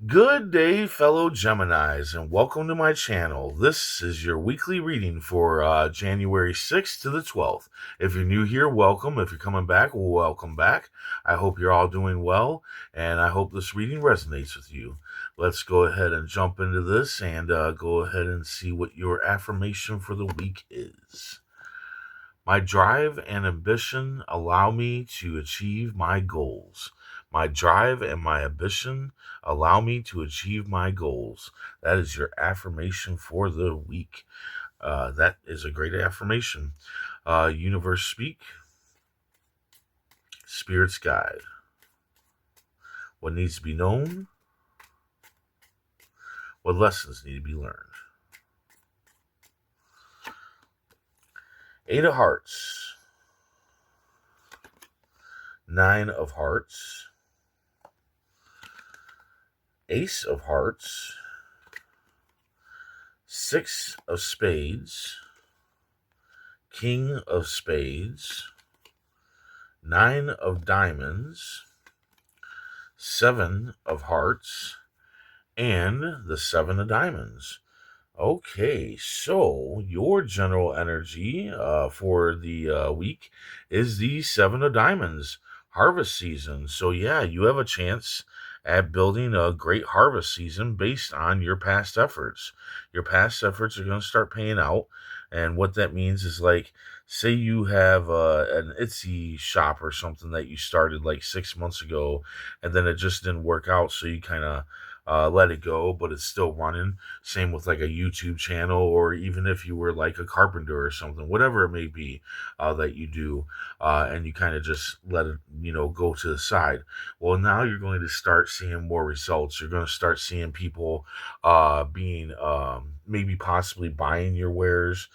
Good day, fellow Geminis, and welcome to my channel. This is your weekly reading for January 6th to the 12th. If you're new here, welcome. If you're coming back, welcome back. I hope you're all doing well, and I hope this reading resonates with you. Let's go ahead and jump into this and go ahead and see what your affirmation for the week is. My drive and ambition allow me to achieve my goals. My drive and my ambition allow me to achieve my goals. That is your affirmation for the week. That is a great affirmation. Universe speak, spirits guide. What needs to be known? What lessons need to be learned? Eight of Hearts, Nine of Hearts, Ace of Hearts, Six of Spades, King of Spades, Nine of Diamonds, Seven of Hearts, and the Seven of Diamonds. Okay, so your general energy for the week is the Seven of Diamonds, harvest season. So, yeah, you have a chance at building a great harvest season based on your past efforts. Your past efforts are going to start paying out. And what that means is, like, say you have an Etsy shop or something that you started like 6 months ago, and then it just didn't work out. So you kind of let it go, but it's still running. Same with like a YouTube channel, or even if you were like a carpenter or something, whatever it may be that you do, and you kind of just let it, go to the side. Well, now you're going to start seeing more results. You're going to start seeing people being maybe possibly buying your wares,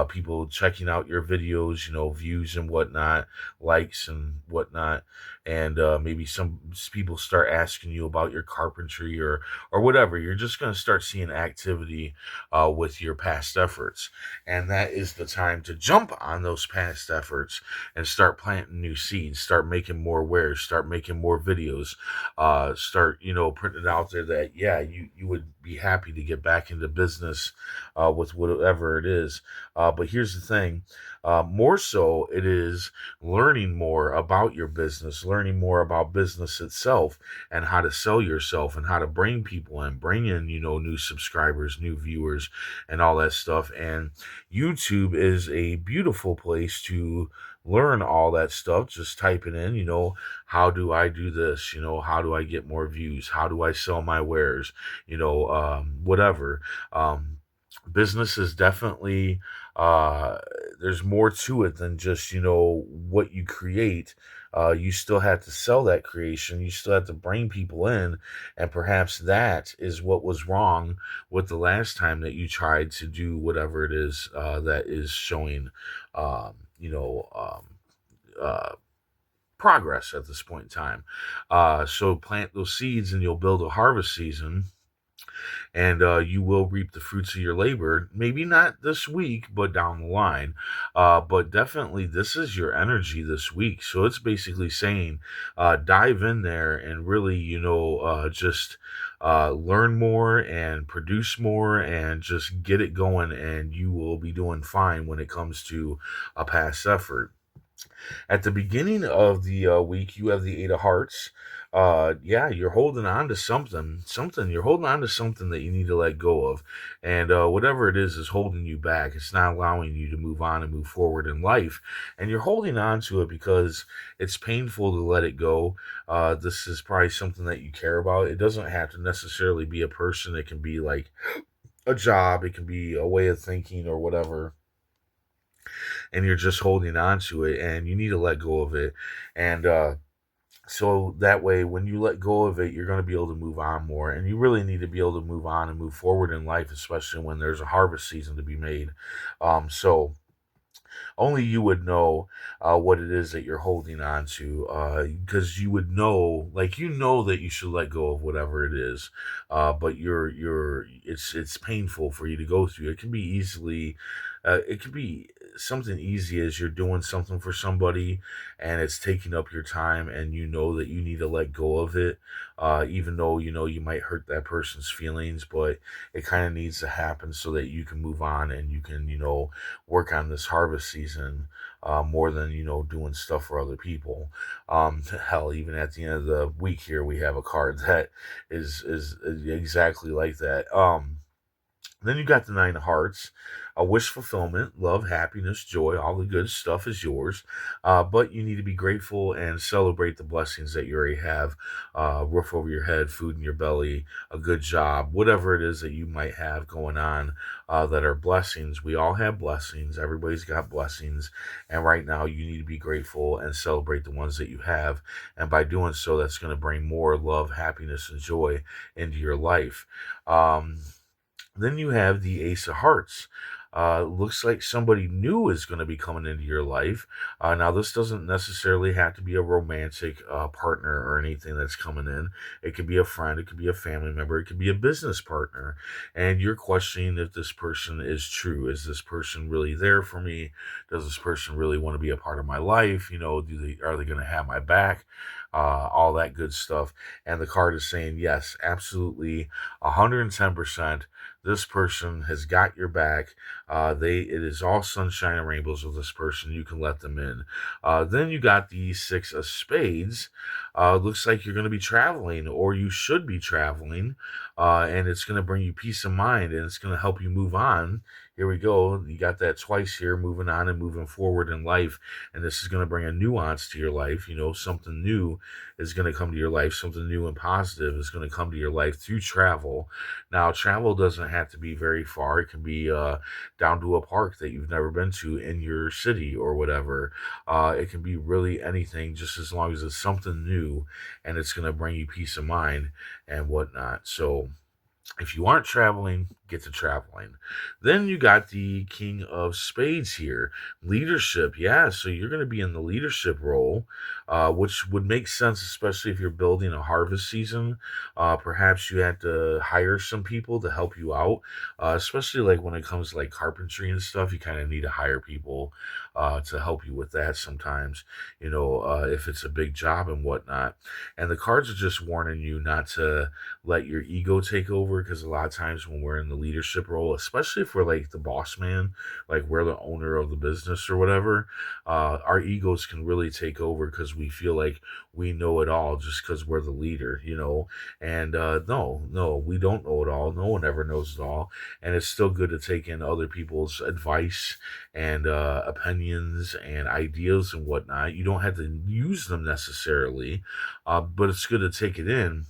people checking out your videos, views and whatnot, likes and whatnot, and maybe some people start asking you about your carpentry or whatever. You're just going to start seeing activity with your past efforts. And that is the time to jump on those past efforts and start planting new seeds, start making more wares, start making more videos, start, putting it out there that, yeah, you would be happy to get back into business with whatever it is. But here's the thing. More so, it is learning more about your business, learning more about business itself, and how to sell yourself and how to bring people in, bring in, new subscribers, new viewers, and all that stuff. And YouTube is a beautiful place to learn all that stuff. Just type it in, how do I do this? How do I get more views? How do I sell my wares? Whatever. Business is definitely, uh, there's more to it than just, what you create. You still have to sell that creation. You still have to bring people in. And perhaps that is what was wrong with the last time that you tried to do whatever it is that is showing, um, you know, um, uh, progress at this point in time. So plant those seeds and you'll build a harvest season, and you will reap the fruits of your labor. Maybe not this week, but down the line. But definitely, this is your energy this week. So it's basically saying, dive in there and really, just learn more and produce more and just get it going, and you will be doing fine when it comes to a past effort. At the beginning of the week, you have the Eight of Hearts. Yeah, you're holding on to something. You're holding on to something that you need to let go of, and whatever it is holding you back. It's not allowing you to move on and move forward in life, and you're holding on to it because it's painful to let it go. This is probably something that you care about. It doesn't have to necessarily be a person. It can be like a job. It can be a way of thinking or whatever, and you're just holding on to it, and you need to let go of it. And so that way, when you let go of it, you're going to be able to move on more, and you really need to be able to move on and move forward in life, especially when there's a harvest season to be made. So only you would know what it is that you're holding on to, because you would know, like, that you should let go of whatever it is, but it's painful for you to go through. It can be easily, it can be something easy is you're doing something for somebody and it's taking up your time and you know that you need to let go of it, even though you know you might hurt that person's feelings, but it kind of needs to happen so that you can move on and you can, work on this harvest season, more than, doing stuff for other people. Hell, even at the end of the week here, we have a card that is exactly like that. Then you got the Nine of Hearts, a wish fulfillment, love, happiness, joy, all the good stuff is yours. But you need to be grateful and celebrate the blessings that you already have, roof over your head, food in your belly, a good job, whatever it is that you might have going on, that are blessings. We all have blessings. Everybody's got blessings. And right now, you need to be grateful and celebrate the ones that you have. And by doing so, that's going to bring more love, happiness, and joy into your life. Um, then you have the Ace of Hearts. Looks like somebody new is going to be coming into your life. Now, this doesn't necessarily have to be a romantic partner or anything that's coming in. It could be a friend, it could be a family member, it could be a business partner. And you're questioning if this person is true. Is this person really there for me? Does this person really want to be a part of my life? Are they going to have my back? All that good stuff. And the card is saying, yes, absolutely, 110%. This person has got your back. It is all sunshine and rainbows with this person. You can let them in. Then you got the Six of Spades. Looks like you're going to be traveling, or you should be traveling, and it's going to bring you peace of mind, and it's going to help you move on. Here we go. You got that twice here, moving on and moving forward in life, and this is going to bring a nuance to your life. Something new is going to come to your life. Something new and positive is going to come to your life through travel. Now, travel doesn't have to be very far. It can be down to a park that you've never been to in your city or whatever. It can be really anything, just as long as it's something new and it's going to bring you peace of mind and whatnot. So, if you aren't traveling, get to traveling. Then you got the King of Spades here. Leadership. Yeah, so you're going to be in the leadership role, which would make sense, especially if you're building a harvest season. Perhaps you had to hire some people to help you out, especially like when it comes to like carpentry and stuff. You kind of need to hire people to help you with that sometimes, if it's a big job and whatnot. And the cards are just warning you not to let your ego take over, because a lot of times when we're in the leadership role, especially if we're like the boss man, like we're the owner of the business or whatever, our egos can really take over because we feel like we know it all just because we're the leader. And no, we don't know it all. No one ever knows it all. And it's still good to take in other people's advice and opinions and ideas and whatnot. You don't have to use them necessarily, but it's good to take it in,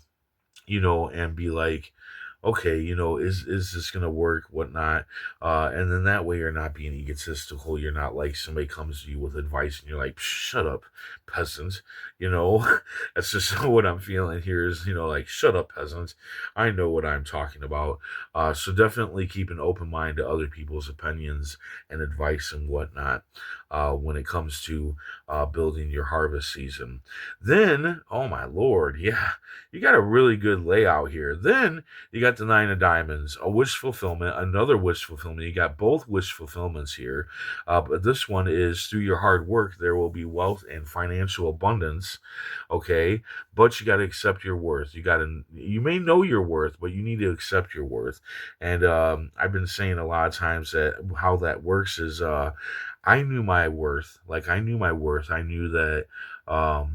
and be like, okay, is this gonna work, whatnot? And then that way you're not being egotistical. You're not like somebody comes to you with advice and you're like, shut up, peasant. That's just what I'm feeling here is, like, shut up, peasant. I know what I'm talking about. So definitely keep an open mind to other people's opinions and advice and whatnot, when it comes to building your harvest season. Then, oh my lord, yeah, you got a really good layout here. Then you got the Nine of Diamonds, a wish fulfillment, another wish fulfillment. You got both wish fulfillments here. But this one is through your hard work, there will be wealth and financial abundance. Okay. But you got to accept your worth. You may know your worth, but you need to accept your worth. And I've been saying a lot of times that how that works is I knew my worth. Like, I knew my worth. I knew that. I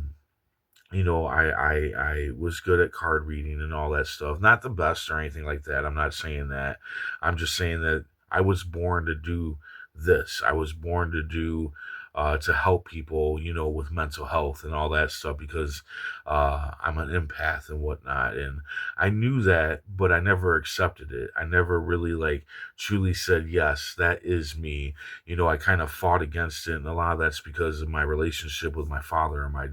was good at card reading and all that stuff. Not the best or anything like that. I'm not saying that. I'm just saying that I was born to do this. I was born to help people, with mental health and all that stuff, because I'm an empath and whatnot. And I knew that, but I never accepted it. I never really like truly said, yes, that is me. I kind of fought against it. And a lot of that's because of my relationship with my father and my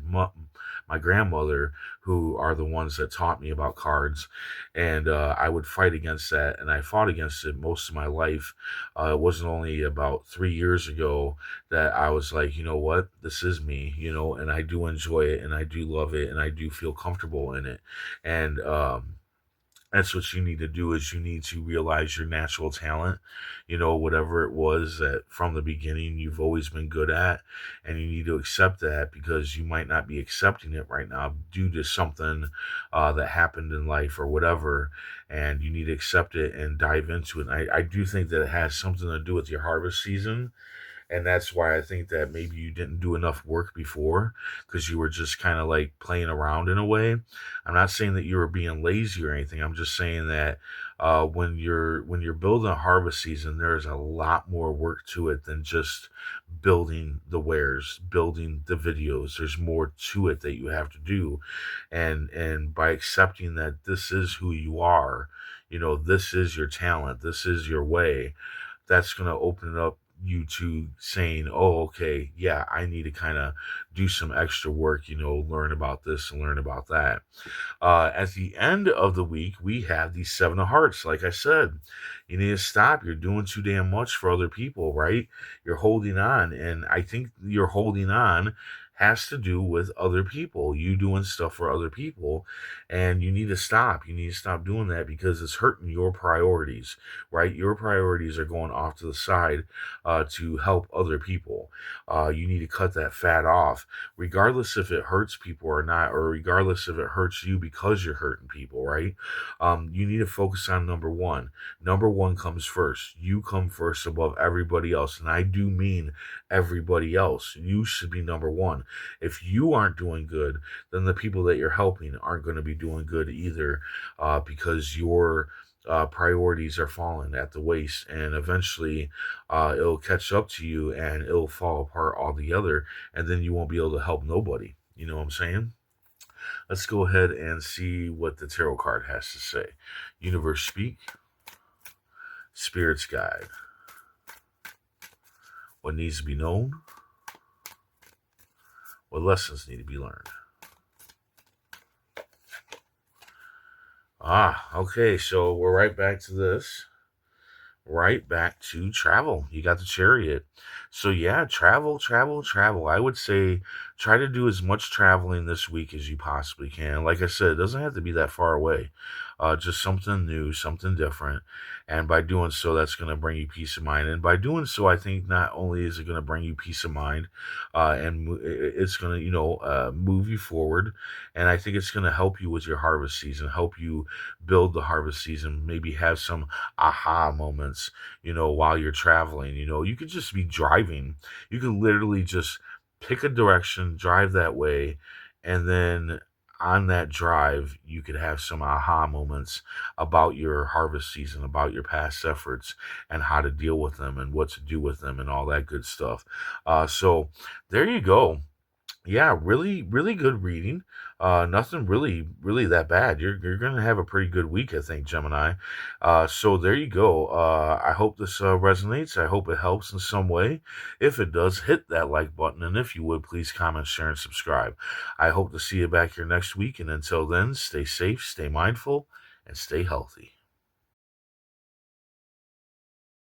grandmother, who are the ones that taught me about cards. And I would fight against that. And I fought against it most of my life. It wasn't only about 3 years ago that I was like, you know what, this is me, and I do enjoy it and I do love it and I do feel comfortable in it. And That's what you need to do is you need to realize your natural talent, whatever it was that from the beginning you've always been good at, and you need to accept that because you might not be accepting it right now due to something that happened in life or whatever, and you need to accept it and dive into it. And I do think that it has something to do with your harvest season, and that's why I think that maybe you didn't do enough work before because you were just kind of like playing around in a way. I'm not saying that you were being lazy or anything. I'm just saying that when you're building a harvest season, there's a lot more work to it than just building the wares, building the videos. There's more to it that you have to do, and by accepting that this is who you are, this is your talent, this is your way, that's going to open it up you to saying, oh, okay, yeah, I need to kind of do some extra work, learn about this and learn about that. At the end of the week, we have the Seven of Hearts. Like I said, you need to stop. You're doing too damn much for other people, right? You're holding on. And I think you're holding on has to do with other people, you doing stuff for other people. And you need to stop. You need to stop doing that because it's hurting your priorities, right? Your priorities are going off to the side to help other people. You need to cut that fat off regardless if it hurts people or not, or regardless if it hurts you because you're hurting people, right? You need to focus on number one. Number one comes first. You come first above everybody else. And I do mean everybody else. You should be number one. If you aren't doing good, then the people that you're helping aren't going to be doing good either because your priorities are falling at the waist, and eventually it'll catch up to you and it'll fall apart altogether, and then you won't be able to help nobody. You know what I'm saying? Let's go ahead and see what the tarot card has to say. Universe speak, spirits guide, what needs to be known, what lessons need to be learned. Okay, so we're right back to this. Right back to travel. You got the chariot. So yeah, travel, travel, travel. I would say try to do as much traveling this week as you possibly can. Like I said, it doesn't have to be that far away. Just something new, something different. And by doing so, that's going to bring you peace of mind. And by doing so, I think not only is it going to bring you peace of mind, it's going to, move you forward. And I think it's going to help you with your harvest season, help you build the harvest season, maybe have some aha moments, while you're traveling. You could just be driving. You could literally just pick a direction, drive that way, and then on that drive, you could have some aha moments about your harvest season, about your past efforts, and how to deal with them and what to do with them and all that good stuff. So there you go. Yeah, really, really good reading. Nothing really, really that bad. You're gonna have a pretty good week, I think, Gemini. So there you go. I hope this resonates. I hope it helps in some way. If it does, hit that like button, and if you would, please comment, share, and subscribe. I hope to see you back here next week. And until then, stay safe, stay mindful, and stay healthy.